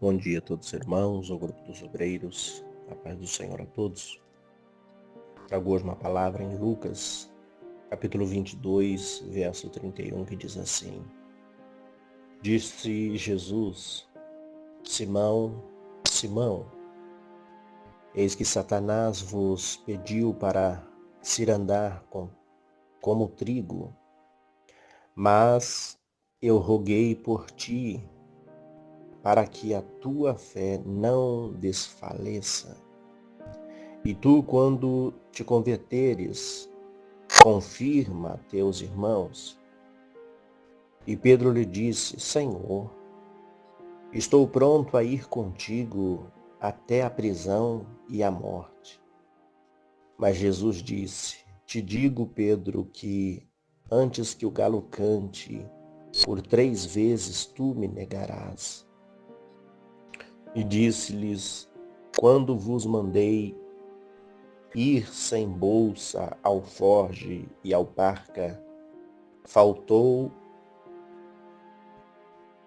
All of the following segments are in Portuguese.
Bom dia a todos os irmãos, ao grupo dos obreiros, a paz do Senhor a todos. Trago hoje uma palavra em Lucas, capítulo 22, verso 31, que diz assim: Disse Jesus: Simão, Simão, eis que Satanás vos pediu para cirandar como trigo, mas eu roguei por ti, para que a tua fé não desfaleça. E tu, quando te converteres, confirma a teus irmãos. E Pedro lhe disse: Senhor, estou pronto a ir contigo até a prisão e a morte. Mas Jesus disse: Te digo, Pedro, que antes que o galo cante, por 3 vezes tu me negarás. E disse-lhes: Quando vos mandei ir sem bolsa, alforge e alparca, faltou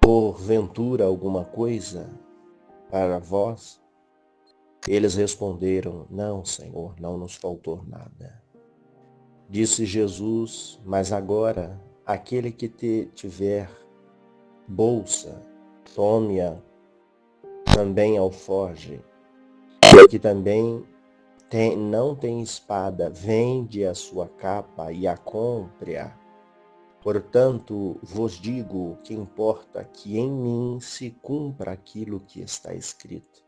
porventura alguma coisa para vós? Eles responderam: Não, Senhor, não nos faltou nada. Disse Jesus: Mas agora, aquele que tiver bolsa, tome-a também alforge. E que também não tem espada, vende a sua capa e a compre-a. Portanto, vos digo que importa que em mim se cumpra aquilo que está escrito.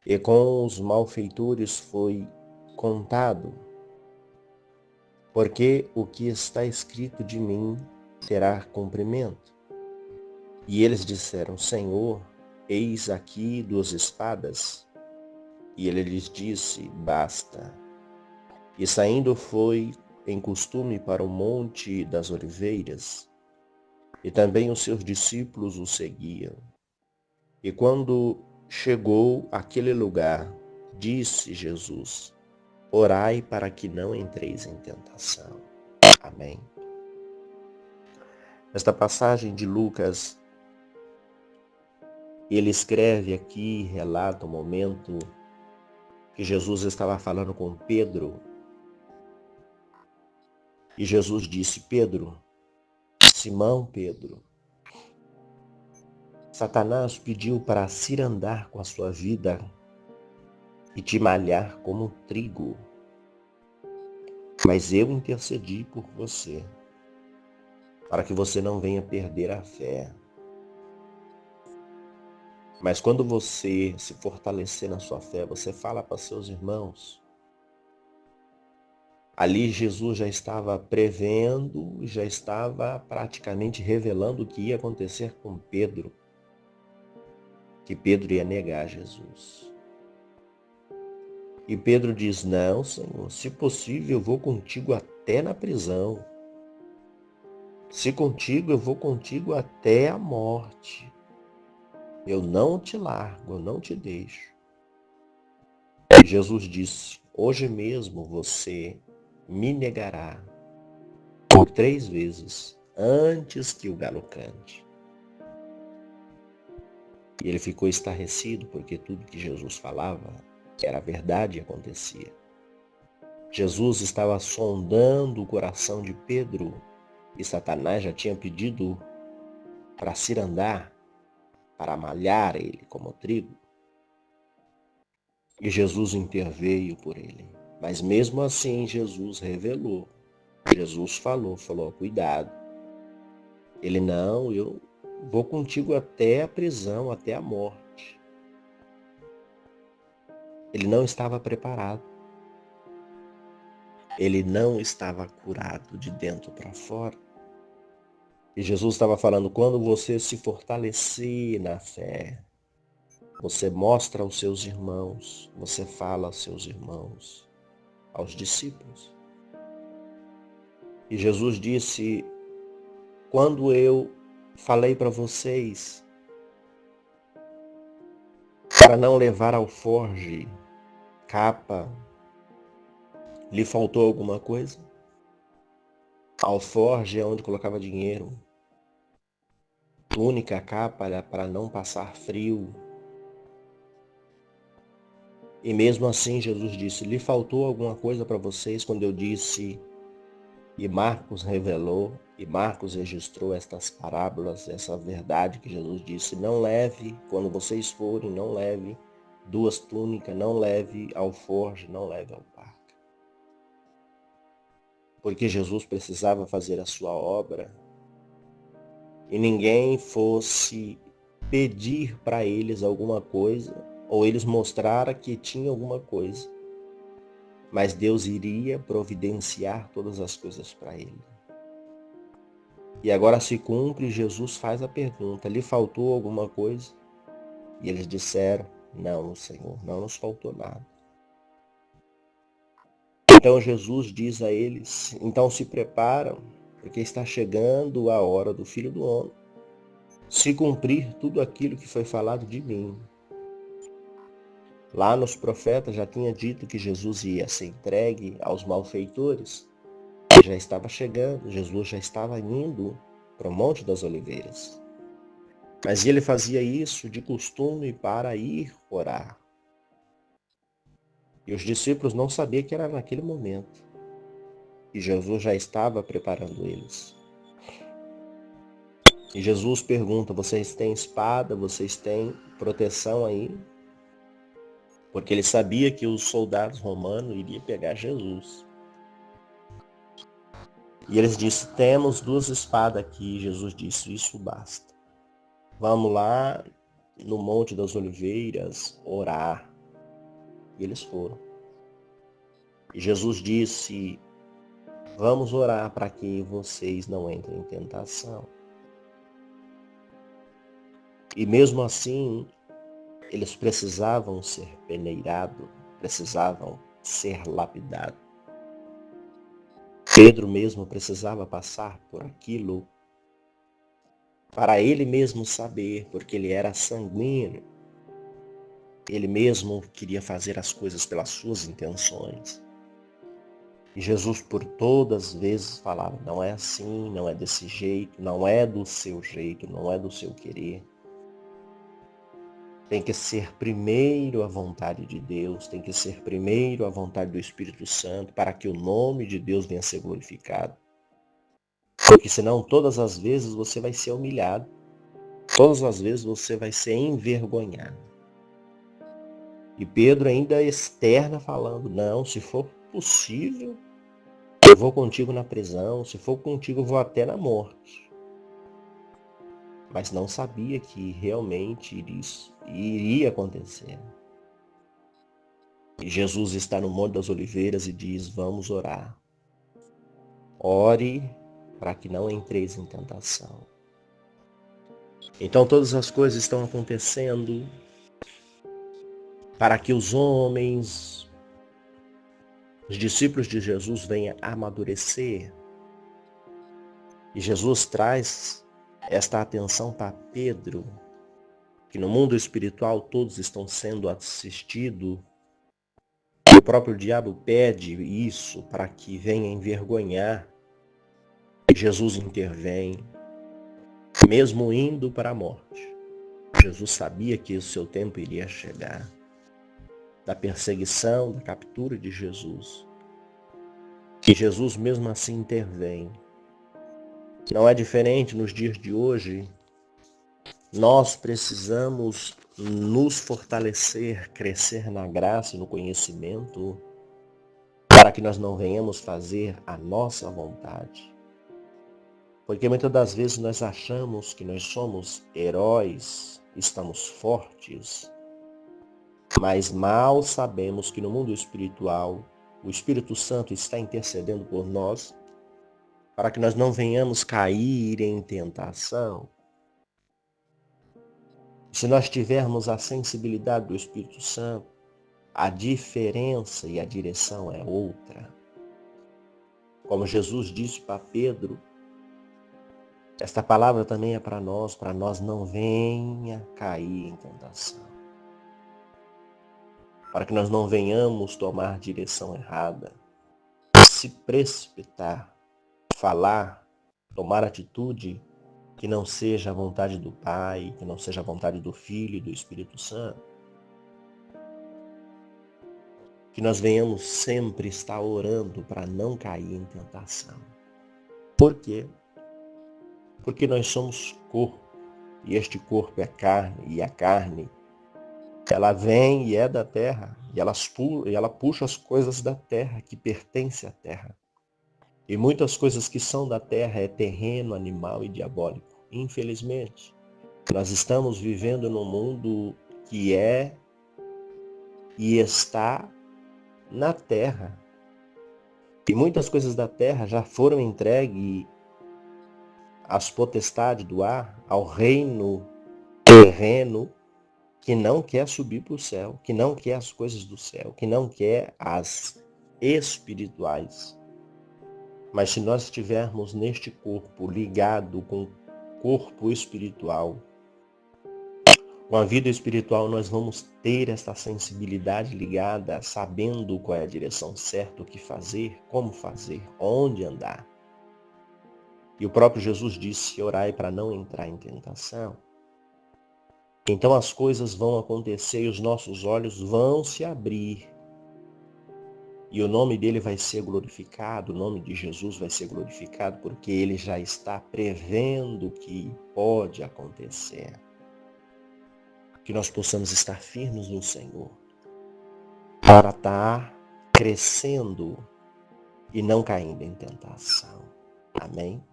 E com os malfeitores foi contado, porque o que está escrito de mim terá cumprimento. E eles disseram: Senhor, eis aqui 2 espadas. E ele lhes disse: Basta. E saindo foi em costume para o Monte das Oliveiras, e também os seus discípulos o seguiam. E quando chegou àquele lugar, disse Jesus: Orai para que não entreis em tentação. Amém. Esta passagem de Lucas, ele escreve aqui, relata o momento que Jesus estava falando com Pedro. E Jesus disse: Pedro, Simão Pedro, Satanás pediu para cirandar com a sua vida e te malhar como trigo. Mas eu intercedi por você, para que você não venha perder a fé. Mas quando você se fortalecer na sua fé, você fala para seus irmãos. Ali Jesus já estava prevendo, já estava praticamente revelando o que ia acontecer com Pedro, que Pedro ia negar Jesus. E Pedro diz: Não, Senhor, se possível eu vou contigo até na prisão. Se contigo, eu vou contigo até a morte. Eu não te largo, eu não te deixo. E Jesus disse: Hoje mesmo você me negará por 3 vezes antes que o galo cante. E ele ficou estarrecido, porque tudo que Jesus falava era verdade e acontecia. Jesus estava sondando o coração de Pedro, e Satanás já tinha pedido para cirandar, para malhar ele como trigo. E Jesus interveio por ele. Mas mesmo assim Jesus revelou. Jesus falou, cuidado. Ele: não, eu vou contigo até a prisão, até a morte. Ele não estava preparado. Ele não estava curado de dentro para fora. E Jesus estava falando: quando você se fortalecer na fé, você mostra aos seus irmãos, você fala aos seus irmãos, aos discípulos. E Jesus disse: quando eu falei para vocês para não levar alforge, capa, lhe faltou alguma coisa? Alforge é onde colocava dinheiro. túnica, capa para não passar frio. E mesmo assim Jesus disse, lhe faltou alguma coisa para vocês quando eu disse, e Marcos revelou, e Marcos registrou estas parábolas, essa verdade que Jesus disse, não leve, quando vocês forem, não leve 2 túnicas, não leve alforje, não leve alparca. Porque Jesus precisava fazer a sua obra e ninguém fosse pedir para eles alguma coisa, ou eles mostraram que tinha alguma coisa. Mas Deus iria providenciar todas as coisas para ele. E agora se cumpre, Jesus faz a pergunta, lhe faltou alguma coisa? E eles disseram, não, Senhor, não nos faltou nada. Então Jesus diz a eles, então se preparam, porque está chegando a hora do Filho do Homem se cumprir tudo aquilo que foi falado de mim. Lá nos profetas já tinha dito que Jesus ia ser entregue aos malfeitores. Já estava chegando, Jesus já estava indo para o Monte das Oliveiras. Mas ele fazia isso de costume para ir orar. E os discípulos não sabiam que era naquele momento. E Jesus já estava preparando eles. E Jesus pergunta, vocês têm espada, vocês têm proteção aí? Porque ele sabia que os soldados romanos iriam pegar Jesus. E eles disseram, temos 2 espadas aqui. Jesus disse, isso basta. Vamos lá no Monte das Oliveiras orar. E eles foram. E Jesus disse, vamos orar para que vocês não entrem em tentação. E mesmo assim, eles precisavam ser peneirados, precisavam ser lapidados. Pedro mesmo precisava passar por aquilo para ele mesmo saber, porque ele era sanguíneo. Ele mesmo queria fazer as coisas pelas suas intenções. E Jesus por todas as vezes falava, não é assim, não é desse jeito, não é do seu jeito, não é do seu querer. Tem que ser primeiro a vontade de Deus, tem que ser primeiro a vontade do Espírito Santo, para que o nome de Deus venha a ser glorificado. Porque senão todas as vezes você vai ser humilhado, todas as vezes você vai ser envergonhado. E Pedro ainda externa falando, não, se for possível, eu vou contigo na prisão, se for contigo eu vou até na morte. Mas não sabia que realmente isso iria acontecer. E Jesus está no Monte das Oliveiras e diz, vamos orar. Ore para que não entreis em tentação. Então todas as coisas estão acontecendo para que os homens, os discípulos de Jesus venham amadurecer. E Jesus traz esta atenção para Pedro, que no mundo espiritual todos estão sendo assistidos. O próprio diabo pede isso para que venha envergonhar. Jesus intervém, mesmo indo para a morte. Jesus sabia que o seu tempo iria chegar, da perseguição, da captura de Jesus. E Jesus mesmo assim intervém. Não é diferente nos dias de hoje. Nós precisamos nos fortalecer, crescer na graça e no conhecimento, para que nós não venhamos fazer a nossa vontade. Porque muitas das vezes nós achamos que nós somos heróis, estamos fortes, mas mal sabemos que no mundo espiritual o Espírito Santo está intercedendo por nós, para que nós não venhamos cair em tentação. Se nós tivermos a sensibilidade do Espírito Santo, a diferença e a direção é outra. Como Jesus disse para Pedro, esta palavra também é para nós não venha cair em tentação. Para que nós não venhamos tomar direção errada, se precipitar, falar, tomar atitude que não seja a vontade do Pai, que não seja a vontade do Filho e do Espírito Santo. Que nós venhamos sempre estar orando para não cair em tentação. Por quê? Porque nós somos corpo, e este corpo é carne, e a carne, ela vem e é da terra, e ela puxa as coisas da terra, que pertencem à terra. E muitas coisas que são da terra é terreno, animal e diabólico. Infelizmente, nós estamos vivendo num mundo que é e está na terra. E muitas coisas da terra já foram entregues às potestades do ar, ao reino terreno, que não quer subir para o céu, que não quer as coisas do céu, que não quer as espirituais. Mas se nós estivermos neste corpo ligado com o corpo espiritual, com a vida espiritual, nós vamos ter essa sensibilidade ligada, sabendo qual é a direção certa, o que fazer, como fazer, onde andar. E o próprio Jesus disse: orai para não entrar em tentação. Então as coisas vão acontecer e os nossos olhos vão se abrir. E o nome dele vai ser glorificado, o nome de Jesus vai ser glorificado, porque ele já está prevendo o que pode acontecer. Que nós possamos estar firmes no Senhor, para estar crescendo e não caindo em tentação. Amém?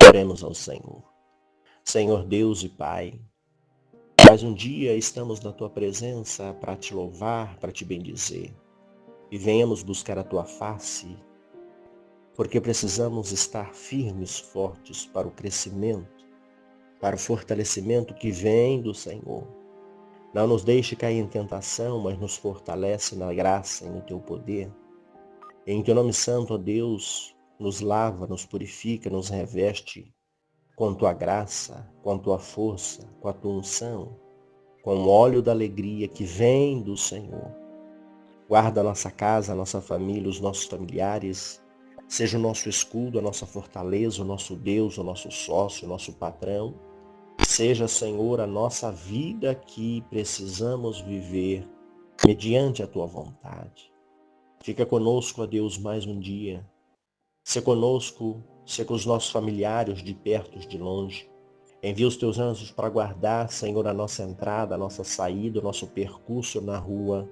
Oremos ao Senhor. Senhor Deus e Pai, mais um dia estamos na Tua presença para Te louvar, para Te bendizer. E venhamos buscar a Tua face, porque precisamos estar firmes, fortes para o crescimento, para o fortalecimento que vem do Senhor. Não nos deixe cair em tentação, mas nos fortalece na graça e no Teu poder. Em Teu nome santo, ó Deus, nos lava, nos purifica, nos reveste com Tua graça, com a Tua força, com a Tua unção, com o óleo da alegria que vem do Senhor. Guarda a nossa casa, a nossa família, os nossos familiares. Seja o nosso escudo, a nossa fortaleza, o nosso Deus, o nosso sócio, o nosso patrão. Seja, Senhor, a nossa vida que precisamos viver mediante a Tua vontade. Fica conosco, ó Deus, mais um dia. Se conosco, se com os nossos familiares de perto, de longe. Envia os Teus anjos para guardar, Senhor, a nossa entrada, a nossa saída, o nosso percurso na rua.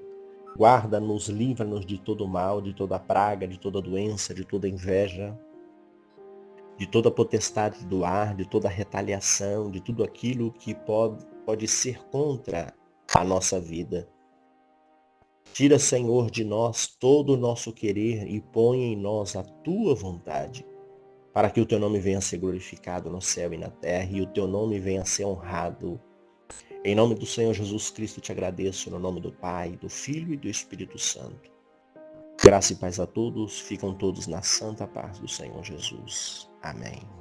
Guarda-nos, livra-nos de todo mal, de toda praga, de toda doença, de toda inveja, de toda potestade do ar, de toda retaliação, de tudo aquilo que pode ser contra a nossa vida. Tira, Senhor, de nós todo o nosso querer e põe em nós a Tua vontade, para que o Teu nome venha a ser glorificado no céu e na terra e o Teu nome venha a ser honrado. Em nome do Senhor Jesus Cristo te agradeço, no nome do Pai, do Filho e do Espírito Santo. Graça e paz a todos, ficam todos na santa paz do Senhor Jesus. Amém.